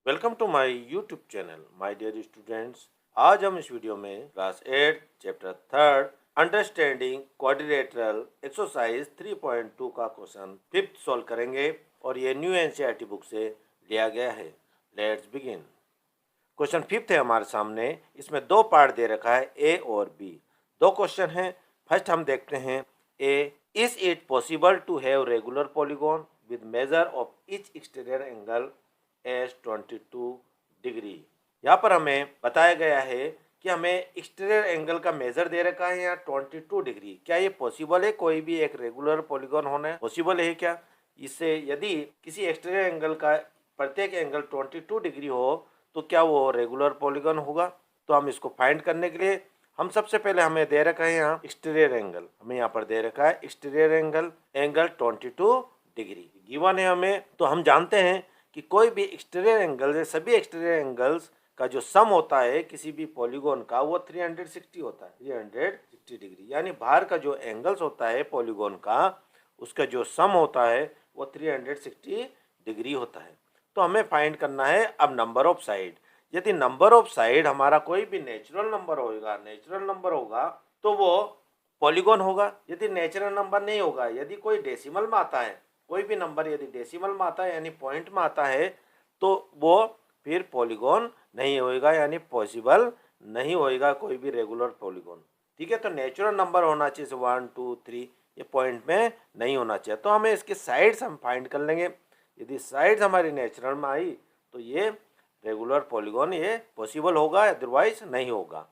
Welcome to my YouTube channel my dear students. आज हम इस वीडियो में class 8 chapter 3 understanding quadrilateral exercise 3.2 का क्वेश्चन फिफ्थ सॉल्व करेंगे और ये न्यू एनसीईआरटी बुक से लिया गया है। Let's begin. क्वेश्चन फिफ्थ है हमारे सामने। इसमें दो पार्ट दे रखा है, ए और बी। दो क्वेश्चन हैं। फर्स्ट हम देखते हैं a, is it possible to have regular polygon with measure of each exterior angle as 22 degree. यहाँ पर हमें बताया गया है कि हमें एक्सटीरियर एंगल का मेजर दे रखा है यहाँ 22 डिग्री। क्या ये पॉसिबल है? कोई भी एक रेगुलर पॉलीगॉन होना पॉसिबल है क्या? इससे यदि किसी एक्सटीरियर एंगल का प्रत्येक एंगल 22 डिग्री हो तो क्या वो रेगुलर पॉलीगॉन होगा? तो हम इसको फाइंड करने के लिए हम सबसे पहले हमें दे रखा है यहाँ एक्सटीरियर एंगल। हमें यहाँ पर दे रखा है एक्सटीरियर एंगल 22 डिग्री गिवन है हमें। तो हम जानते हैं कि कोई भी एक्सटीरियर एंगल, सभी एक्सटीरियर एंगल्स का जो सम होता है किसी भी पॉलीगॉन का वो 360 होता है, 360 डिग्री। यानी बाहर का जो एंगल्स होता है पॉलीगॉन का उसका जो सम होता है वो 360 डिग्री होता है। तो हमें फाइंड करना है अब नंबर ऑफ साइड। यदि नंबर ऑफ साइड हमारा कोई भी नेचुरल नंबर होगा तो वो पॉलीगॉन होगा। यदि नेचुरल नंबर नहीं होगा, यदि कोई डेसिमल में आता है, कोई भी नंबर यदि डेसिमल में आता है यानी पॉइंट में आता है तो वो फिर पॉलीगॉन नहीं होएगा, यानी पॉसिबल नहीं होएगा कोई भी रेगुलर पॉलीगॉन। ठीक है, तो नेचुरल नंबर होना चाहिए 1 2 3, ये पॉइंट में नहीं होना चाहिए। तो हमें इसके साइड्स हम फाइंड कर लेंगे। यदि साइड्स हमारी नेचुरल में आई तो ये रेगुलर पॉलीगॉन ये पॉसिबल होगा, अदरवाइज नहीं होगा।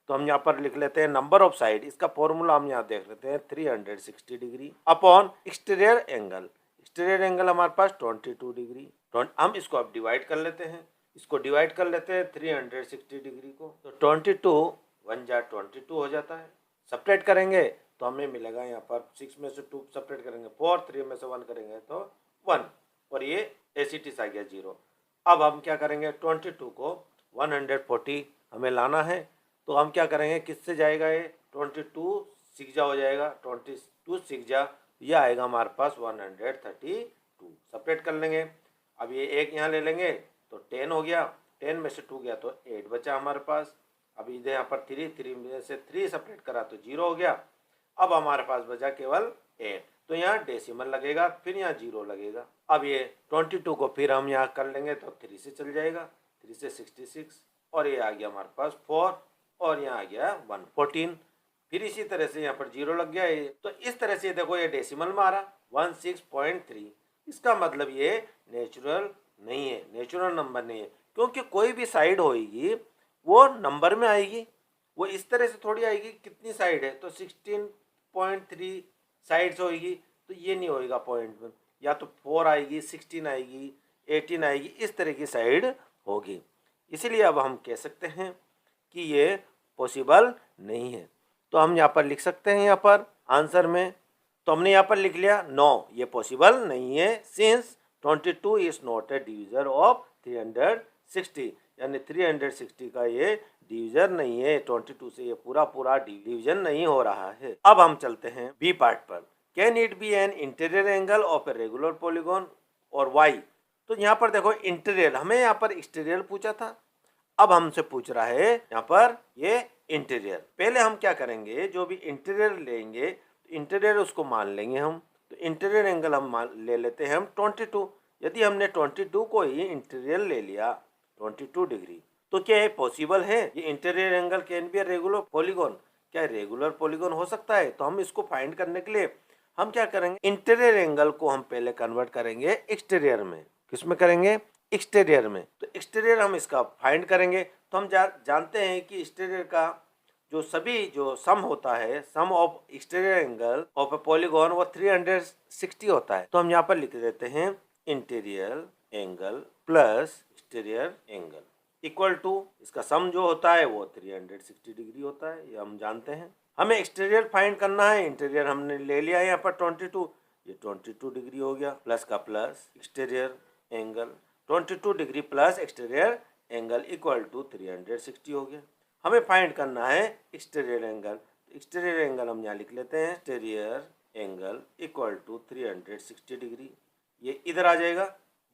तो हम यहाँ पर लिख लेते हैं नंबर ऑफ साइड। इसका फॉर्मूला हम यहाँ देख लेते हैं 360 degree upon exterior angle. Exterior angle हमारे पास 22 डिग्री। हम इसको अब डिवाइड कर लेते हैं। इसको डिवाइड कर लेते हैं 360 डिग्री को। तो 22 1 जा 22 हो जाता है। सपरेट करेंगे तो हमें मिलेगा यहाँ पर 6 में से 2 सपरेट करेंगे 4, 3 में से 1 करेंगे तो 1, और ये एसिटिस आ गया 0। अब हम क्या करेंगे, 22 को 140 हमें लाना है। तो हम क्या करेंगे, किससे जाएगा ये 22 सिक्जा हो जाएगा, 22 सिक्जा ये आएगा हमारे पास 132। सेपरेट कर लेंगे। अब ये एक यहाँ ले लेंगे तो 10 हो गया, 10 में से 2 गया तो 8 बचा हमारे पास। अब इधर यहाँ पर 3 में से 3 सेपरेट करा तो 0 हो गया। अब हमारे पास बचा केवल 8, तो यहाँ डेसिमल लगेगा, फिर यहाँ 0 लगेगा। अब ये 22 को फिर हम यहाँ कर लेंगे तो 3 से चल जाएगा, 3 से 66, और ये आ गया हमारे पास 4, और यहाँ आ गया 114। फिर इसी तरह से यहाँ पर 0 लग गया। तो इस तरह से देखो ये डेसिमल में आ रहा 16.3। इसका मतलब ये नेचुरल नहीं है, नेचुरल नंबर नहीं है, क्योंकि कोई भी साइड होगी वो नंबर में आएगी। वो इस तरह से थोड़ी आएगी, कितनी साइड है तो 16.3 साइड्स होगी, तो ये नहीं होएगा पॉइंट में। या तो 4 आएगी, 16 आएगी, 18 आएगी, इस तरह की साइड होगी। इसीलिए अब हम कह सकते हैं कि ये पॉसिबल नहीं है। तो हम यहाँ पर लिख सकते हैं, यहाँ पर आंसर में तो हमने यहाँ पर लिख लिया नो, ये पॉसिबल नहीं है, since 22 is not a division of 360, यानी 360 का ये डिवीजन नहीं है। 22 से ये पूरा डिवीजन नहीं हो रहा है। अब हम चलते हैं बी पार्ट पर। Can it be an interior angle of a regular polygon और वाई? तो यहाँ पर देखो इंटीरियर, हमें यहाँ पर एक्सटीरियर पूछा था, अब हमसे पूछ रहा है यहाँ पर ये इंटीरियर। पहले हम क्या करेंगे, जो भी इंटीरियर लेंगे तो इंटीरियर उसको मान लेंगे हम। तो इंटीरियर एंगल हम ले लेते हैं हम 22। यदि हमने 22 को ही इंटीरियर ले लिया 22 डिग्री, तो क्या ये पॉसिबल है? ये interior angle can be regular polygon? क्या रेगुलर पॉलीगॉन हो सकता है? तो हम इसको फाइंड करने के लिए हम क्या करेंगे, इंटीरियर एंगल को हम पहले कन्वर्ट करेंगे एक्सटीरियर में। किसमें करेंगे? एक्सटीरियर में। तो एक्सटीरियर हम इसका फाइंड करेंगे। तो हम जानते हैं कि एक्सटीरियर का जो सम होता है, sum of exterior angle of a polygon, वो 360 होता है। तो हम यहाँ पर लिख देते हैं interior angle plus exterior angle equal to, इसका सम जो होता है वो 360 डिग्री होता है, ये हम जानते हैं। हमें एक्सटीरियर फाइंड करना है, इंटीरियर हमने ले लिया है यहाँ पर 22, ये 22 डिग्री हो गया, प्लस का plus exterior angle 22 degree plus exterior angle equal to 360 हो गया। हमें फाइंड करना है एक्सटीरियर एंगल। एक्सटीरियर एंगल हम यहाँ लिख लेते हैं, exterior angle equal to 360 degree, ये इधर आ जाएगा।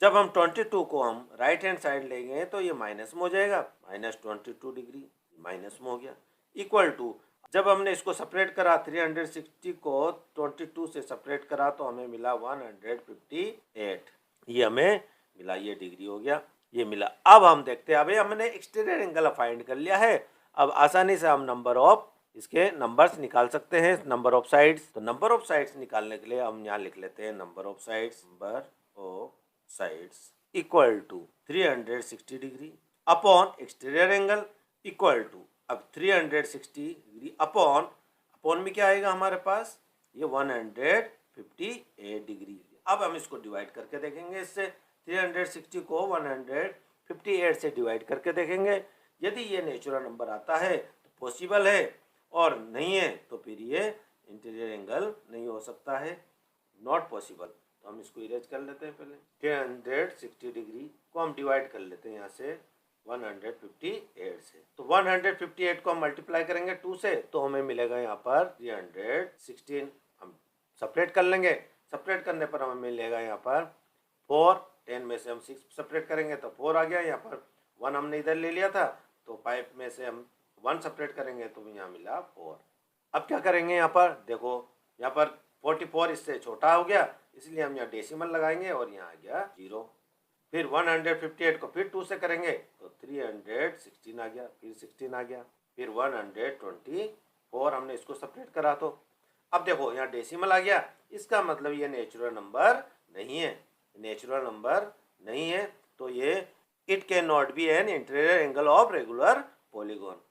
जब हम 22 को हम राइट हैंड साइड लेंगे तो ये माइनस में हो जाएगा, -22 डिग्री माइनस में हो गया, इक्वल टू जब हमने इसको सेपरेट करा 360 को 22 से सेपरेट करा तो हमें मिला 158, ये हमें मिला, ये डिग्री हो गया, ये मिला। अब हम देखते हैं, अभी हमने एक्सटीरियर एंगल फाइंड कर लिया है, अब आसानी से हम नंबर ऑफ इसके नंबर्स निकाल सकते हैं, नंबर ऑफ साइड्स। तो नंबर ऑफ साइड्स निकालने के लिए हम यहाँ लिख लेते हैं number of sides equal to 360 degree upon exterior angle equal to, अब 360 डिग्री अपॉन में क्या आएगा हमारे पास, ये 158 डिग्री। अब हम इसको डिवाइड करके देखेंगे, इससे 360 को 158 से डिवाइड करके देखेंगे। यदि ये नेचुरल नंबर आता है तो पॉसिबल है, और नहीं है तो फिर ये इंटीरियर एंगल नहीं हो सकता है, नॉट पॉसिबल। तो हम इसको इरेज कर लेते हैं। पहले 360 डिग्री को हम डिवाइड कर लेते हैं यहाँ से 158 से, तो 158 को हम मल्टीप्लाई करेंगे 2 से तो हमें मिलेगा यहाँ पर 316। हम सेपरेट कर लेंगे, सेपरेट करने पर हमें मिलेगा यहाँ पर 4, 10 में से हम 6 सेपरेट करेंगे तो 4 आ गया, यहाँ पर 1 हमने इधर ले लिया था तो 5 में से हम 1 सेपरेट करेंगे तो यहाँ मिला 4। अब क्या करेंगे, यहाँ पर देखो, यहाँ पर 44 इससे छोटा हो गया, इसलिए हम यहाँ डेसिमल लगाएंगे और यहाँ आ गया 0। फिर 158 को फिर 2 से करेंगे तो 316 आ गया, फिर 16 आ गया, फिर 124 हमने इसको सेपरेट करा तो अब देखो यहाँ डेसिमल आ गया, इसका मतलब ये नेचुरल नंबर नहीं है, नेचुरल नंबर नहीं है, तो ये it can not be an interior angle of regular polygon.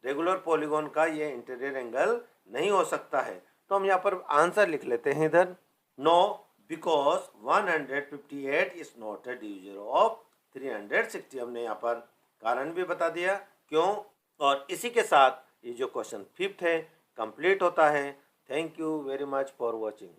Regular polygon का ये इंटीरियर एंगल नहीं हो सकता है। तो हम यहाँ पर आंसर लिख लेते हैं इधर, no because 158 is not a division of 360। हमने यहाँ पर कारण भी बता दिया क्यों, और इसी के साथ ये जो क्वेश्चन 5th है कंप्लीट होता है। Thank you very much for watching.